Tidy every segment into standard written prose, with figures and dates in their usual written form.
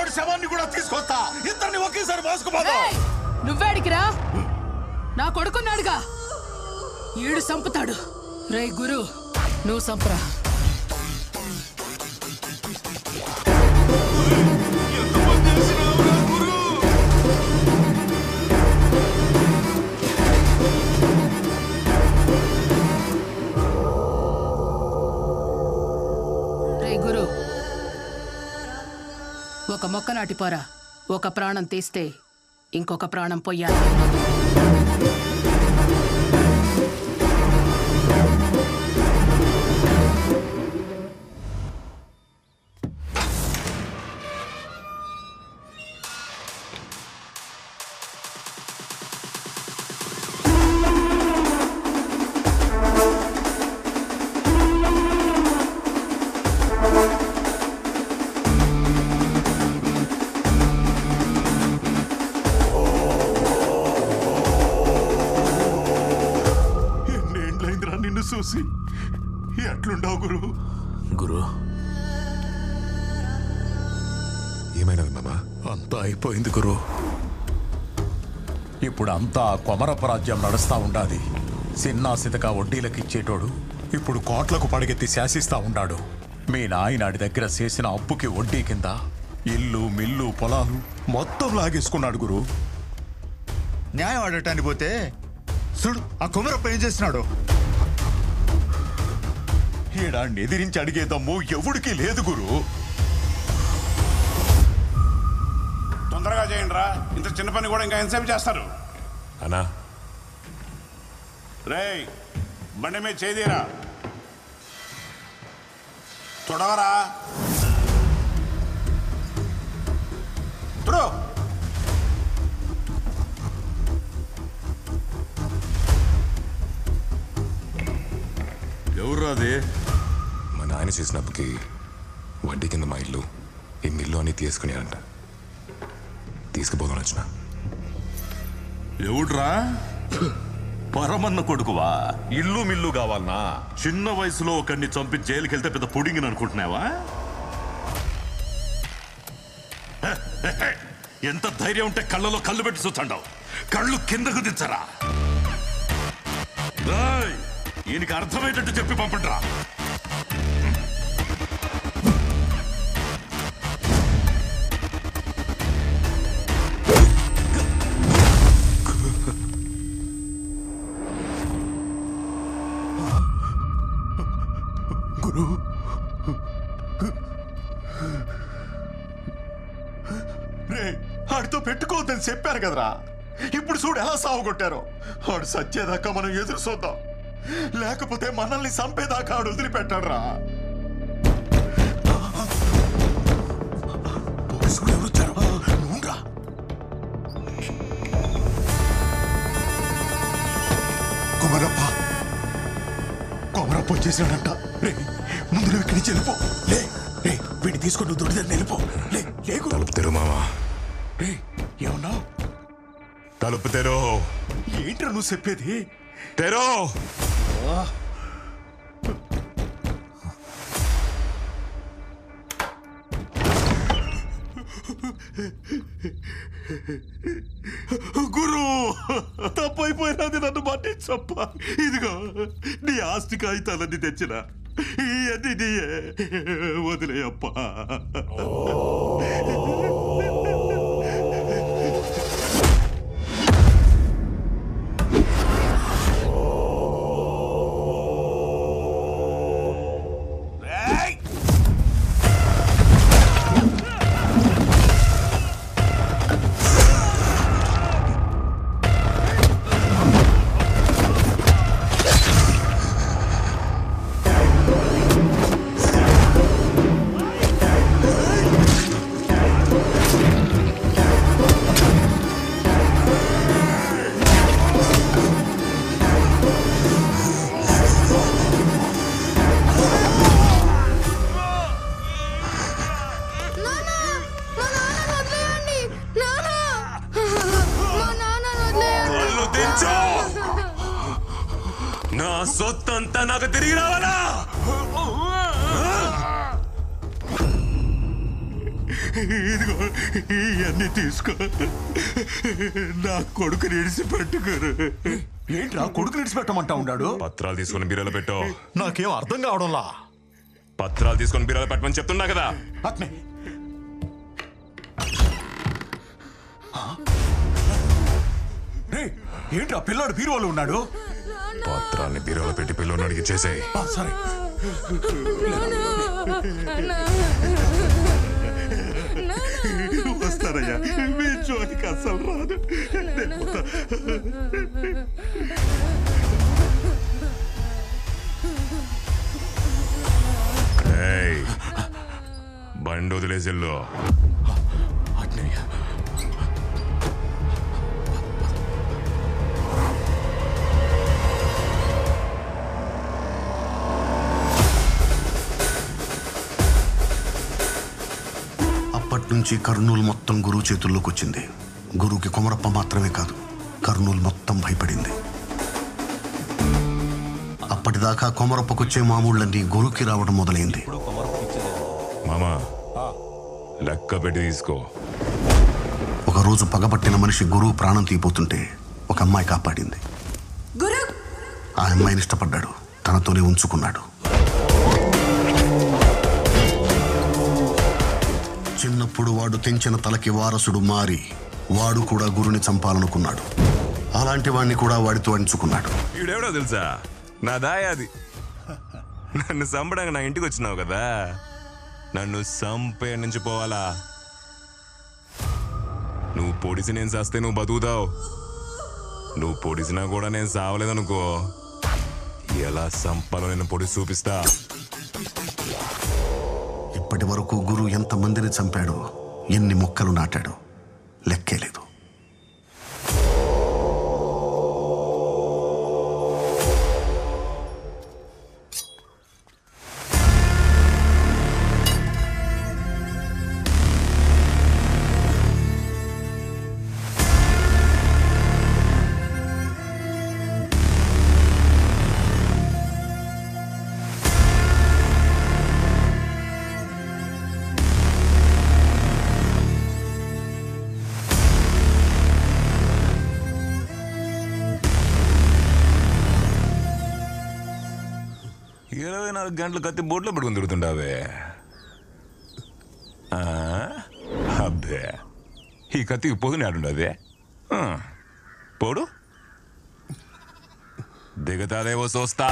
వాడి శవాన్ని కూడా తీసుకొస్తా. ఇద్దరిని ఒకేసారి మోసుకుపోతాం. నువ్వేడికిరా? నా కొడుకున్నాడుగా, ఈడు సంపుతాడు. రే గురు, నువ్వు సంపరా. ఒక మొక్క నాటిపోరా. ఒక ప్రాణం తీస్తే ఇంకొక ప్రాణం పోయాలి. చూసి ఎట్లుండవు గురు? గురు ఏమైనది మామా? అంతా అయిపోయింది గురు. ఇప్పుడు అంతా కొమరపరాజ్యం నడుస్తా ఉండాది. సిన్నా సితక వడ్డీలకిచ్చేటోడు ఇప్పుడు కోట్లకు పడగెత్తి శాసిస్తా ఉండాడు. మీ నాయనాడి దగ్గర చేసిన అప్పుకి వడ్డీ కింద ఇల్లు మిల్లు పొలాలు మొత్తం లాగేసుకున్నాడు గురు. న్యాయం ఆడటానికి పోతే చూడు ఆ కొమరప్ప ఏం చేస్తున్నాడు. ఈడాన్ని ఎదిరించి అడిగేదమ్ము ఎవడికి లేదు గురు. తొందరగా చేయండి రా. ఇంత చిన్న పని కూడా ఇంకా ఎంతసేపు చేస్తారు? అన్నా రేయ్, బండి మీద చేదీరా. తొడవరా, తొడు. ఎవరు అది? మా నాయన చేసినప్పటికి వడ్డీ కింద మా ఇల్లు ఈ మిల్లు అని తీసుకునేయాలంట. తీసుకుపోదాం వచ్చిన. ఎవడ్రా? పరమన్న కొడుకువా? ఇల్లు మిల్లు కావాలనా? చిన్న వయసులో ఒకరిని చంపి జైలుకి వెళ్తే పెద్ద పుడింగిని అనుకుంటున్నావా? ఎంత ధైర్యం ఉంటే కళ్ళలో కళ్ళు పెట్టి చూస్తాండావు. కళ్ళు కిందకు దించరా. ఈయనకి అర్థమయ్యేటట్టు చెప్పి పంపండిరా. గురు రే, ఆడితో పెట్టుకోవద్దని చెప్పారు కదరా. ఇప్పుడు చూడు ఎలా సాగుకొట్టారో. ఆడు సచ్చేదాకా మనం ఎదురు చూద్దాం. లేకపోతే మనల్ని చంపేదాకా ఆడు వదిలిపెట్టాడు రా. పోలీసులు ఎవరు వచ్చారు? నువ్వురా. కొమరప్ప వచ్చేసాడంట. రే, ముందు నువ్వు ఇక్కడి నుంచి వెళ్ళిపో. లే రే, వీడిని తీసుకొని నువ్వు దొడిదని వెళ్ళిపో. లే లేకు. తలుపు తెరు మామా. రే, ఏమన్నావు? తలుపు తెరు. ఏంట్రా నువ్వు చెప్పేది? తెరు. గురు, తప్పైపోయినది, నన్ను మన్నించప్ప. ఇదిగో నీ ఆస్తి కాగితాలన్నీ తెచ్చిన ఇవన్నీ నీయే. వదిలేయప్ప. ఇదిగో ఇవన్నీ తీసుకో. నా కొడుకుని ఇడిసి పెట్టుకోరు. ఏంట్రా కొడుకు నిడిచిపెట్టమంటా ఉన్నాడు? పత్రాలు తీసుకొని బీరోలో పెట్టు. నాకేం అర్థం కావడంలా. పత్రాలు తీసుకొని బీరోలో పెట్టమని చెప్తున్నా కదా. అట్నే ఏంట్రా పిల్లాడు బీరువాలో ఉన్నాడు? పత్రాల్ని బీరోలో పెట్టి పిల్లోని అడిగి చేసేయి. సరే. వస్తారయ్యా, మీ జోలికి అసలు రాదు. బండి వదిలేసిల్లో. అప్పట్నుంచి కర్నూలు మొత్తం గురువు చేతుల్లోకి వచ్చింది. గురువుకి కొమరప్ప మాత్రమే కాదు, కర్నూలు మొత్తం భయపడింది. అప్పటిదాకా కొమరప్పకొచ్చే మామూళ్ళన్నీ గురువుకి రావడం మొదలైంది. మామా లెక్క పెట్టి తీసుకో. ఒకరోజు పగబట్టిన మనిషి గురువు ప్రాణం తీయబోతుంటే ఒక అమ్మాయి కాపాడింది. ఆ అమ్మాయిని ఇష్టపడ్డాడు, తనతోనే ఉంచుకున్నాడు. చిన్నప్పుడు వాడు తెంచిన తలకి వారసుడు మారి వాడు కూడా గురుని చంపాలనుకున్నాడు. అలాంటి వాడిని కూడా వాడితో అంచుకున్నాడు. వీడెవడో తెలుసా? నా దాయాది. నన్ను చంపడానికి నా ఇంటికి వచ్చినావు కదా, నన్ను చంపే నుంచి పోవాలా? నువ్వు పొడిసి నేను చేస్తే నువ్వు బతుకుతావు. నువ్వు పొడిసినా కూడా నేను సావలేదనుకో, ఎలా చంపాలో నేను పొడిసి చూపిస్తా. ఇప్పటి వరకు గురు ఎంతమందిని చంపాడో, ఎన్ని మొక్కలు నాటాడో లెక్కే లేదు. గంటలు కత్తి బోట్లో పెట్టుకుని తిరుగుతుండావే. అబ్బే, ఈ కత్తికి పొదుని ఆడుండదే. పోడు దిగతాదేవో చూస్తా.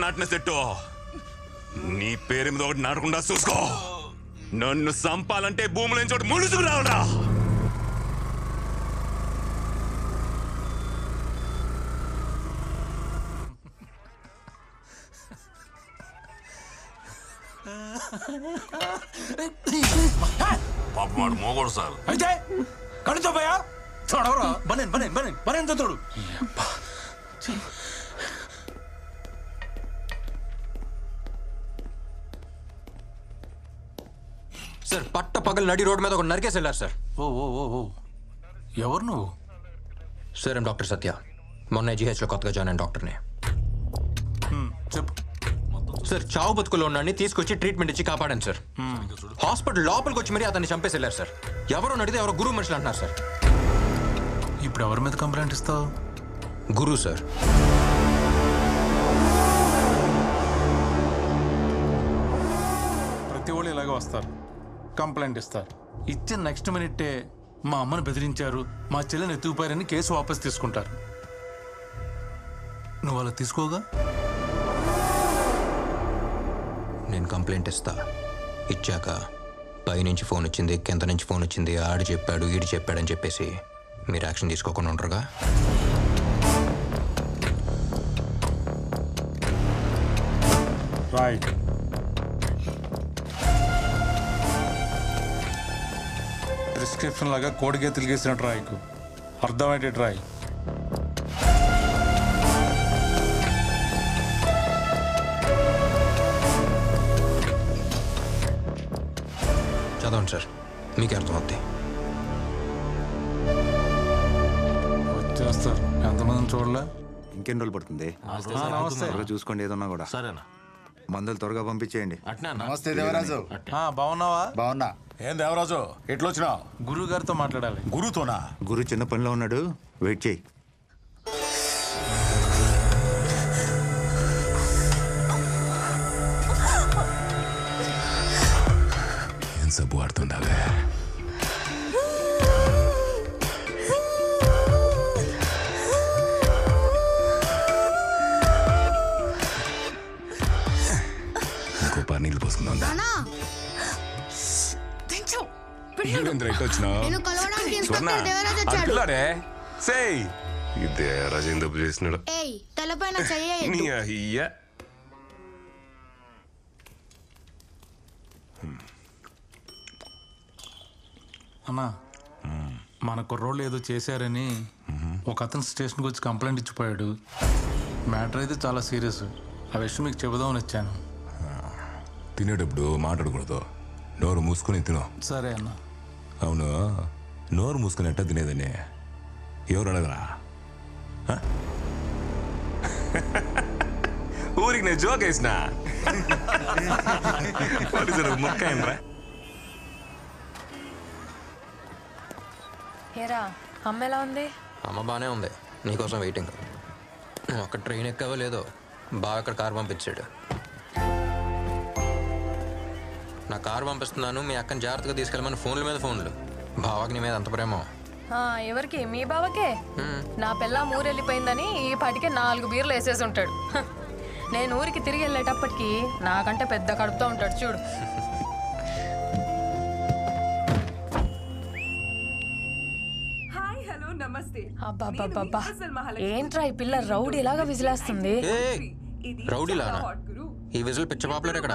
నాటిన సెట్టు నీ పేరు మీద ఒకటి నాటకుండా చూసుకో. నన్ను చంపాలంటే భూముల చోటు ములుసుకు రావడా. పాపమాడు మోగోడు సార్. అయితే కడుతో పోయా చూడవరా. బనేన్ బనేన్ బనేన్ బనేన్ తోడు. సార్ పట్ట పగలు నడి రోడ్డు మీద ఒక నరికేసి వెళ్ళారు సార్. ఓ ఓ ఓ ఓ ఎవరు నువ్వు? సార్ ఏం డాక్టర్ సత్య, మొన్న జీహెచ్లో కొత్తగా జాయిన్ అయిన డాక్టర్ని. చెప్పు సార్. చావు బతుకులో ఉన్నాన్ని తీసుకొచ్చి ట్రీట్మెంట్ ఇచ్చి కాపాడాను సార్. హాస్పిటల్ లోపలికి వచ్చి మరీ అతన్ని చంపేసి వెళ్ళారు సార్. ఎవరో నడితే ఎవరో గురువు మనుషులు అంటున్నారు సార్. ఇప్పుడు ఎవరి మీద కంప్లైంట్ ఇస్తావు? గురువు సార్. ప్రతి వాళ్ళు ఇలాగే వస్తారు, కంప్లైంట్ ఇస్తారు. ఇచ్చిన నెక్స్ట్ మినిట్టే మా అమ్మని బెదిరించారు, మా చెల్లెని ఎత్తుకుపోయారని కేసు వాపస్ తీసుకుంటారు. నువ్వు అలా తీసుకోగా? నేను కంప్లైంట్ ఇస్తా. ఇచ్చాక పైనుంచి ఫోన్ వచ్చింది, కింద నుంచి ఫోన్ వచ్చింది, ఆడు చెప్పాడు ఈడు చెప్పాడని చెప్పేసి మీరు యాక్షన్ తీసుకోకుండా ఉంటారుగా. రైట్. ప్రిస్క్రిప్షన్ లాగా కోడిగే తిరిగేసినట్టు రాయకు, అర్థమయ్యేటట్టు రాయి. చదవండి సార్, మీకే అర్థమవుద్ది. వచ్చేస్తారు. ఎంతమందిని చూడలే? ఇంకెన్ని రోజులు పడుతుంది? నమస్తే. త్వరగా చూసుకోండి ఏదన్నా కూడా. సరేనా? మందులు త్వరగా పంపించేయండి. నమస్తే దేవరాజు. బాగున్నావా? బాగున్నా. ఏం దేవరాజు ఎట్లొచ్చినావు? గురువు గారితో మాట్లాడాలి. గురుతోనా? గురు చిన్న పనిలో ఉన్నాడు, వెయిట్ చేయి. ఏం సబ్బు వాడుతుండావే? ఇంకో పారు నీళ్ళు పోసుకుందాం. రాజేంద్ర చేసినాడు. అన్నా, మన కుర్రోళ్ళు ఏదో చేశారని ఒక అతను స్టేషన్కి వచ్చి కంప్లైంట్ ఇచ్చిపోయాడు. మ్యాటర్ అయితే చాలా సీరియస్. ఆ విషయం మీకు చెబుదామని వచ్చాను. తినేటప్పుడు మాట్లాడకూడదు, నోరు మూసుకొని తిను. సరే అన్న. అవును, నోరు మూసుకొని ఎట్టా తినేదని ఎవరు అడగరా? ఊరికి నేను జోక్ వేసినా ముక్క ఏంట్రా? ఏరా, అమ్మ ఎలా ఉంది? అమ్మ బాగానే ఉంది, నీకోసం వెయిటింగ్. నువ్వు అక్కడ ట్రైన్ ఎక్కవో లేదో, బాగా అక్కడ కారు పంపించాడు. నా కారు పంపిస్తున్నాను, మీ అక్కని జాగ్రత్తగా తీసుకెళ్ళమని ఫోన్ల మీద ఫోన్లు. బావాకి నీ మీద అంత ప్రేమ. ఎవరికి? మీ బావకే. నా పిల్ల ఊరెళ్ళిపోయిందని ఈ పాటికే 4 బీర్లు వేసేసి ఉంటాడు. నేను ఊరికి తిరిగి వెళ్ళేటప్పటికి నాకంటే పెద్ద కడుపుతో ఉంటాడు చూడు. అబ్బా, ఏంట్రా ఈ పిల్ల రౌడీ ఎలాగా విజిలేస్తుంది? రౌడీలానా? ఈ విజిల్ పిచ్చ పాపులర్ ఇక్కడ.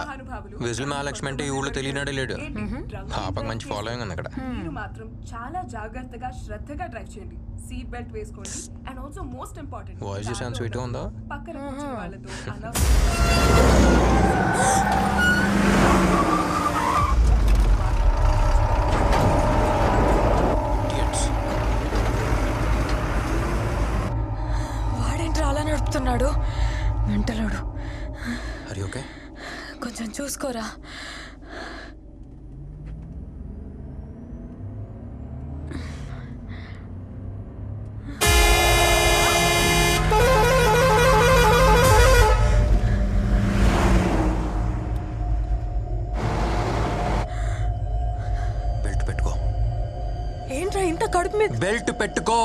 విజిల్ మహాలక్ష్మి అంటే ఈ ఊళ్ళో తెలియనాడే లేడు. పాపకు మంచి ఫాలోయింగ్ ఉంది అక్కడ. మీరు మాత్రం చాలా జాగ్రత్తగా శ్రద్ధగా డ్రైవ్ చేయండి. సీట్ బెల్ట్ వేసుకోండి. And also most important, voice చూసాను స్వీట్ గా ఉందా? పక్కన కూర్చున్న వాళ్ళతో వాడేంట్రా అలా నడుపుతున్నాడు? మెంటలోడు. అరే ఓకే, కొంచెం చూసుకోరా. బెల్ట్ పెట్టుకో. ఏంట్రా ఇంత కడుపు మీద? బెల్ట్ పెట్టుకో.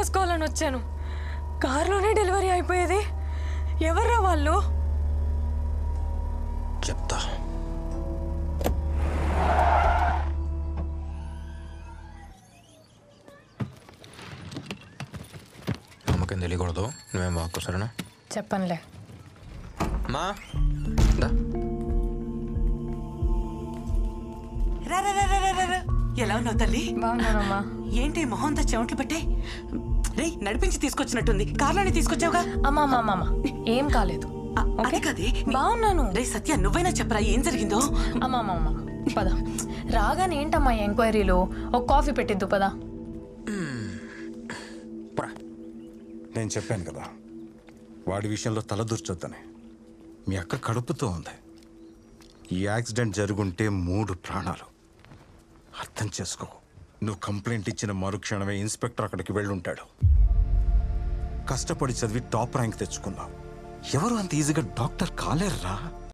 పోసుకోవాలని వచ్చాను. కారులోనే డెలివరీ అయిపోయేది. ఎవర్రా వాళ్ళు? చెప్తా. అమ్మకేం తెలియకూడదు, నువ్వేం వాక్కు సరేనా? చెప్పనులే. మా దా. ఎలా ఉన్నావు తల్లి? బాగున్నానమ్మా. ఏంటి మొహంత చెమట్లు పట్టే? రే నడిపించి తీసుకొచ్చినట్టుంది. కార్లోనే తీసుకొచ్చావుగా? అమ్మా అమ్మా అమ్మా ఏం కాలేదు. అది కదే. బాగున్నాను. రే సత్య నువ్వైనా చెప్పరా ఏం జరిగిందో? అమ్మా అమ్మా అమ్మా పద. రాగానే ఏంటమ్మా ఎంక్వైరీలో? ఒక కాఫీ పెట్టిద్దు పద. నేను చెప్పాను కదా వాడి విషయంలో తలదూర్చొద్దని. మీ అక్క కడుపుతో ఉంది. ఈ యాక్సిడెంట్ జరుగుంటే 3 ప్రాణాలు. అర్థం చేసుకో. నువ్వు కంప్లైంట్ ఇచ్చిన మరుక్షణమే ఇన్స్పెక్టర్ అక్కడికి వెళ్ళుంటాడు. కష్టపడి చదివి టాప్ ర్యాంక్ తెచ్చుకున్నావు. ఎవరు అంత ఈజీగా డాక్టర్ కాలేర్రా?